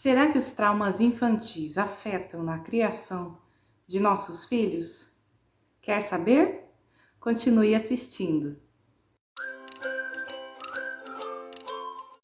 Será que os traumas infantis afetam na criação de nossos filhos? Quer saber? Continue assistindo.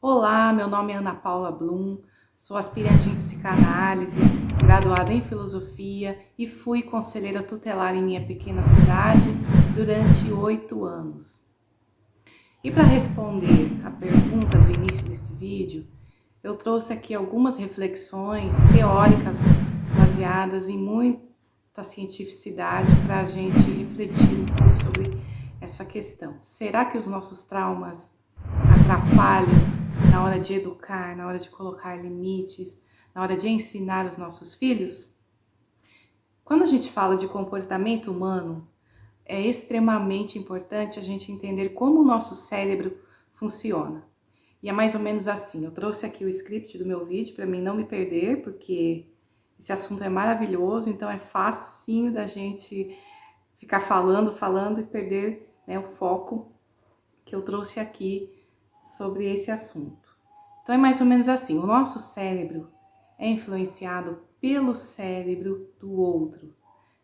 Olá, meu nome é Ana Paula Blum, sou aspirante em psicanálise, graduada em filosofia e fui conselheira tutelar em minha pequena cidade durante 8 anos. E para responder a pergunta do início desse vídeo, eu trouxe aqui algumas reflexões teóricas baseadas em muita cientificidade para a gente refletir um pouco sobre essa questão. Será que os nossos traumas atrapalham na hora de educar, na hora de colocar limites, na hora de ensinar os nossos filhos? Quando a gente fala de comportamento humano, é extremamente importante a gente entender como o nosso cérebro funciona. E é mais ou menos assim, eu trouxe aqui o script do meu vídeo para mim não me perder, porque esse assunto é maravilhoso, então é facinho da gente ficar falando e perder, né, o foco que eu trouxe aqui sobre esse assunto. Então é mais ou menos assim, o nosso cérebro é influenciado pelo cérebro do outro.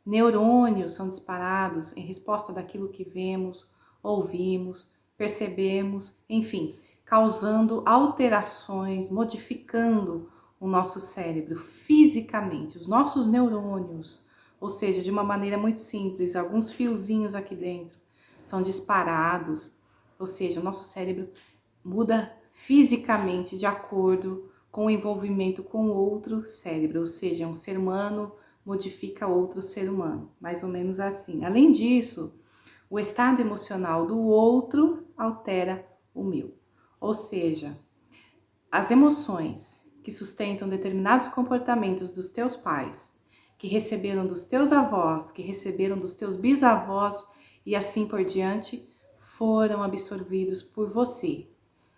Neurônios são disparados em resposta daquilo que vemos, ouvimos, percebemos, enfim, causando alterações, modificando o nosso cérebro fisicamente, os nossos neurônios, ou seja, de uma maneira muito simples, alguns fiozinhos aqui dentro são disparados, ou seja, o nosso cérebro muda fisicamente de acordo com o envolvimento com outro cérebro, ou seja, um ser humano modifica outro ser humano, mais ou menos assim. Além disso, o estado emocional do outro altera o meu. Ou seja, as emoções que sustentam determinados comportamentos dos teus pais, que receberam dos teus avós, que receberam dos teus bisavós e assim por diante, foram absorvidos por você.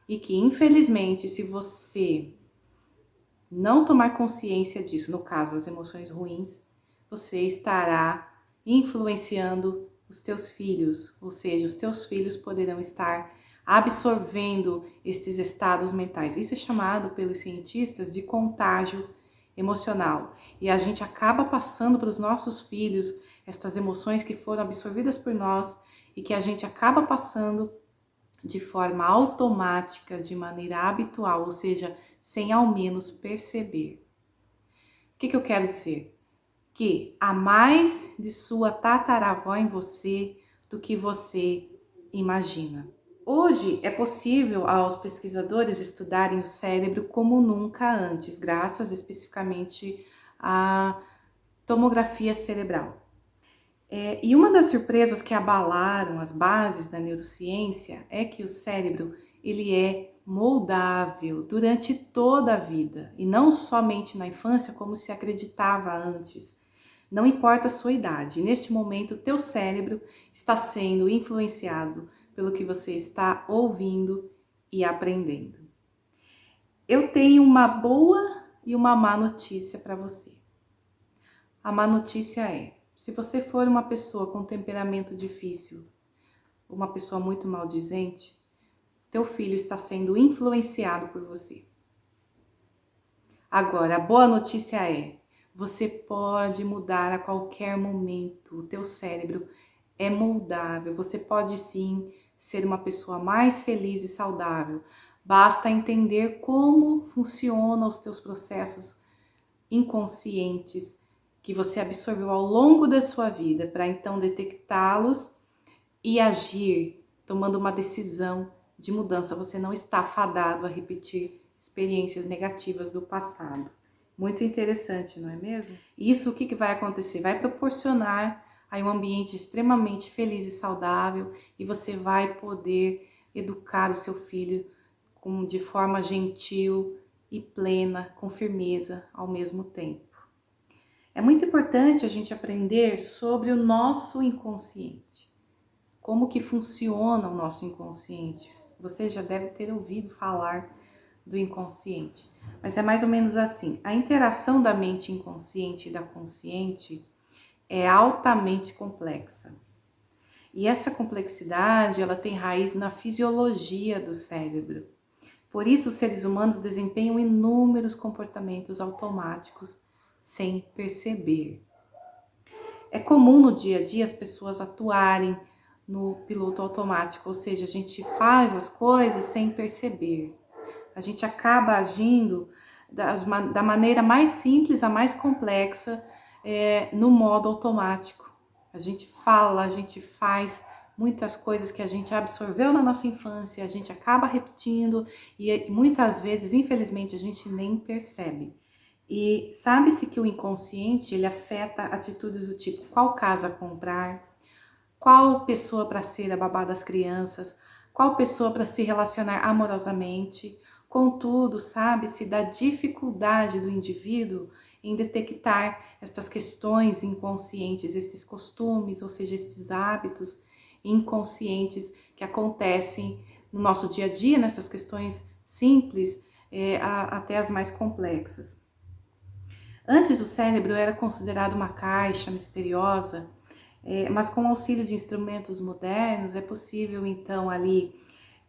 E que, infelizmente, se você não tomar consciência disso, no caso, as emoções ruins, você estará influenciando os teus filhos, ou seja, os teus filhos poderão estar absorvendo estes estados mentais. Isso é chamado pelos cientistas de contágio emocional. E a gente acaba passando para os nossos filhos estas emoções que foram absorvidas por nós e que a gente acaba passando de forma automática, de maneira habitual, ou seja, sem ao menos perceber. O que eu quero dizer? Que há mais de sua tataravó em você do que você imagina. Hoje é possível aos pesquisadores estudarem o cérebro como nunca antes, graças especificamente à tomografia cerebral. E uma das surpresas que abalaram as bases da neurociência é que o cérebro ele é moldável durante toda a vida e não somente na infância como se acreditava antes. Não importa a sua idade, neste momento teu cérebro está sendo influenciado pelo que você está ouvindo e aprendendo. Eu tenho uma boa e uma má notícia para você. A má notícia é: se você for uma pessoa com temperamento difícil, uma pessoa muito maldizente, teu filho está sendo influenciado por você. Agora, a boa notícia é: você pode mudar a qualquer momento. O teu cérebro é moldável. Você pode sim ser uma pessoa mais feliz e saudável. Basta entender como funcionam os teus processos inconscientes que você absorveu ao longo da sua vida, para então detectá-los e agir, tomando uma decisão de mudança. Você não está fadado a repetir experiências negativas do passado. Muito interessante, não é mesmo? Isso, o que vai acontecer? Vai proporcionar aí um ambiente extremamente feliz e saudável, e você vai poder educar o seu filho de forma gentil e plena, com firmeza ao mesmo tempo. É muito importante a gente aprender sobre o nosso inconsciente. Como que funciona o nosso inconsciente? Você já deve ter ouvido falar do inconsciente. Mas é mais ou menos assim. A interação da mente inconsciente e da consciente é altamente complexa. E essa complexidade, ela tem raiz na fisiologia do cérebro. Por isso, os seres humanos desempenham inúmeros comportamentos automáticos sem perceber. É comum no dia a dia as pessoas atuarem no piloto automático, ou seja, a gente faz as coisas sem perceber. A gente acaba agindo da maneira mais simples a mais complexa, no modo automático. A gente fala, a gente faz muitas coisas que a gente absorveu na nossa infância, a gente acaba repetindo e muitas vezes, infelizmente, a gente nem percebe. E sabe-se que o inconsciente, ele afeta atitudes do tipo qual casa comprar, qual pessoa para ser a babá das crianças, qual pessoa para se relacionar amorosamente. Contudo, sabe-se da dificuldade do indivíduo em detectar estas questões inconscientes, estes costumes, ou seja, estes hábitos inconscientes que acontecem no nosso dia a dia, nessas questões simples, até as mais complexas. Antes, o cérebro era considerado uma caixa misteriosa, mas com o auxílio de instrumentos modernos é possível então ali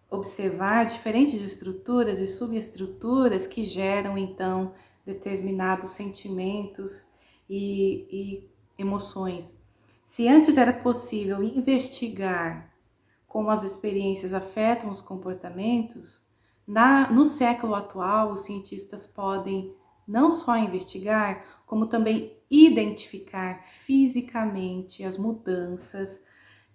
observar diferentes estruturas e subestruturas que geram então determinados sentimentos e emoções. Se antes era possível investigar como as experiências afetam os comportamentos, no século atual os cientistas podem não só investigar, como também identificar fisicamente as mudanças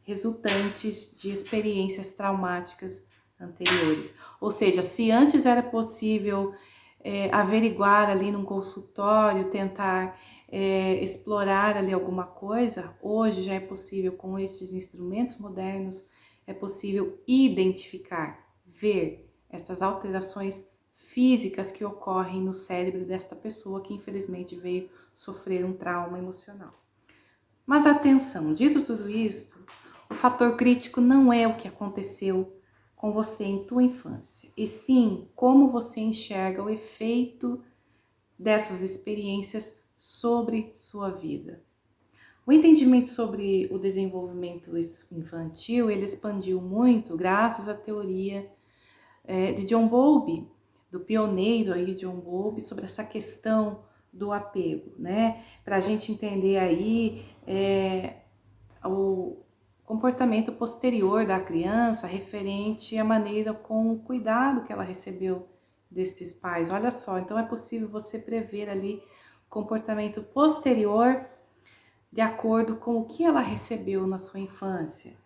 resultantes de experiências traumáticas anteriores. Ou seja, se antes era possível averiguar ali num consultório, tentar explorar ali alguma coisa, hoje já é possível com estes instrumentos modernos, é possível identificar, ver estas alterações físicas que ocorrem no cérebro desta pessoa que infelizmente veio sofrer um trauma emocional. Mas atenção, dito tudo isso, o fator crítico não é o que aconteceu com você em tua infância, e sim como você enxerga o efeito dessas experiências sobre sua vida. O entendimento sobre o desenvolvimento infantil, ele expandiu muito graças à teoria de John Bowlby, do pioneiro aí John Bowlby, sobre essa questão do apego, né? Para a gente entender aí o comportamento posterior da criança referente à maneira com o cuidado que ela recebeu destes pais. Olha só, então é possível você prever ali o comportamento posterior de acordo com o que ela recebeu na sua infância.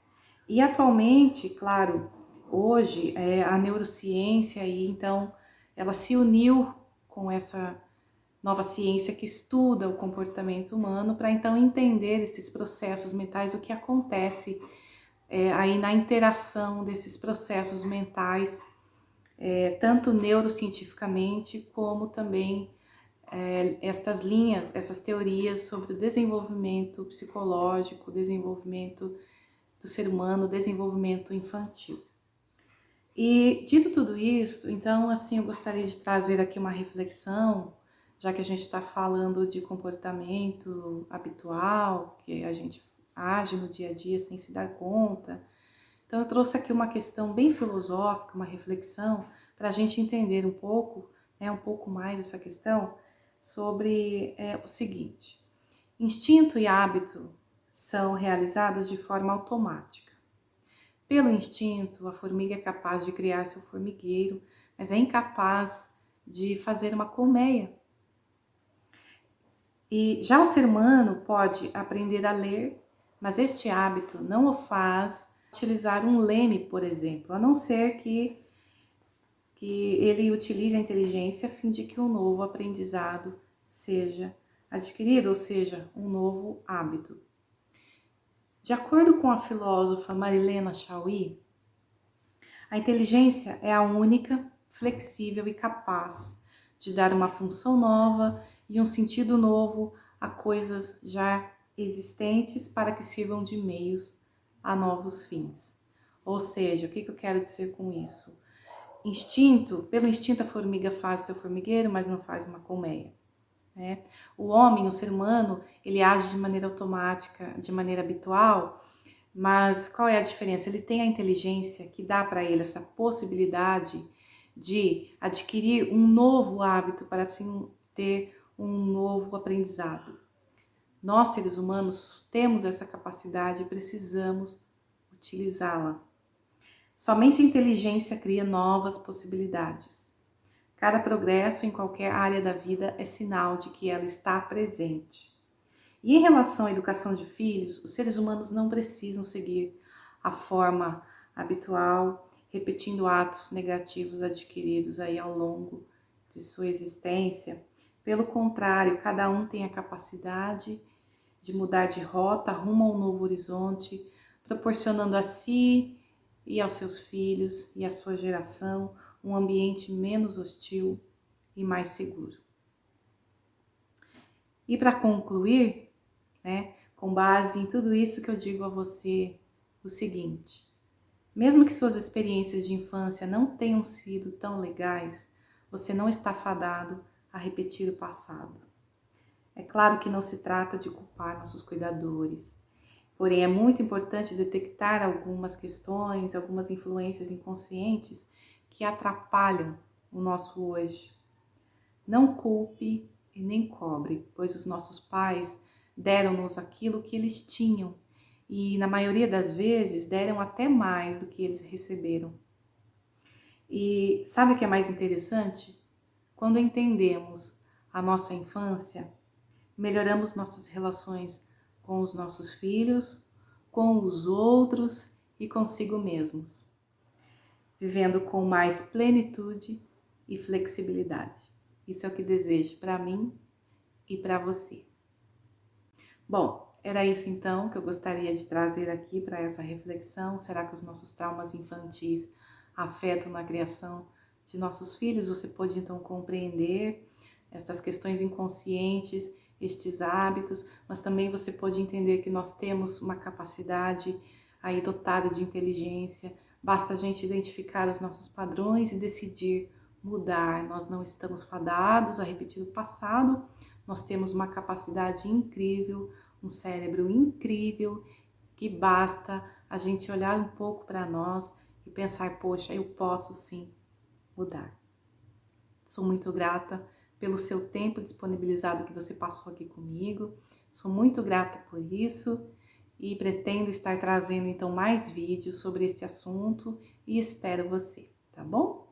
E atualmente, claro, hoje a neurociência aí, então, ela se uniu com essa nova ciência que estuda o comportamento humano para então entender esses processos mentais, o que acontece aí na interação desses processos mentais, tanto neurocientificamente como também estas linhas, essas teorias sobre o desenvolvimento psicológico, desenvolvimento do ser humano, desenvolvimento infantil. E dito tudo isso, então assim eu gostaria de trazer aqui uma reflexão, já que a gente está falando de comportamento habitual, que a gente age no dia a dia sem se dar conta. Então eu trouxe aqui uma questão bem filosófica, uma reflexão, para a gente entender um pouco mais essa questão sobre o seguinte: instinto e hábito são realizados de forma automática. Pelo instinto, a formiga é capaz de criar seu formigueiro, mas é incapaz de fazer uma colmeia. E já o ser humano pode aprender a ler, mas este hábito não o faz utilizar um leme, por exemplo, a não ser que ele utilize a inteligência a fim de que um novo aprendizado seja adquirido, ou seja, um novo hábito. De acordo com a filósofa Marilena Chauí, a inteligência é a única, flexível e capaz de dar uma função nova e um sentido novo a coisas já existentes para que sirvam de meios a novos fins. Ou seja, o que eu quero dizer com isso? Pelo instinto a formiga faz teu formigueiro, mas não faz uma colmeia. Né? O homem, o ser humano, ele age de maneira automática, de maneira habitual, mas qual é a diferença? Ele tem a inteligência que dá para ele essa possibilidade de adquirir um novo hábito para assim ter um novo aprendizado. Nós, seres humanos, temos essa capacidade e precisamos utilizá-la. Somente a inteligência cria novas possibilidades. Cada progresso em qualquer área da vida é sinal de que ela está presente. E em relação à educação de filhos, os seres humanos não precisam seguir a forma habitual, repetindo atos negativos adquiridos aí ao longo de sua existência. Pelo contrário, cada um tem a capacidade de mudar de rota rumo a um novo horizonte, proporcionando a si e aos seus filhos e à sua geração um ambiente menos hostil e mais seguro. E para concluir, com base em tudo isso que eu digo a você, o seguinte: mesmo que suas experiências de infância não tenham sido tão legais, você não está fadado a repetir o passado. É claro que não se trata de culpar nossos cuidadores, porém é muito importante detectar algumas questões, algumas influências inconscientes que atrapalham o nosso hoje. Não culpe e nem cobre, pois os nossos pais deram-nos aquilo que eles tinham e, na maioria das vezes, deram até mais do que eles receberam. E sabe o que é mais interessante? Quando entendemos a nossa infância, melhoramos nossas relações com os nossos filhos, com os outros e consigo mesmos, vivendo com mais plenitude e flexibilidade. Isso é o que desejo para mim e para você. Bom, era isso então que eu gostaria de trazer aqui para essa reflexão. Será que os nossos traumas infantis afetam na criação de nossos filhos? Você pode então compreender essas questões inconscientes, estes hábitos, mas também você pode entender que nós temos uma capacidade aí dotada de inteligência. Basta a gente identificar os nossos padrões e decidir mudar. Nós não estamos fadados a repetir o passado. Nós temos uma capacidade incrível, um cérebro incrível, que basta a gente olhar um pouco para nós e pensar, poxa, eu posso sim mudar. Sou muito grata pelo seu tempo disponibilizado que você passou aqui comigo. Sou muito grata por isso e pretendo estar trazendo então mais vídeos sobre este assunto e espero você, tá bom?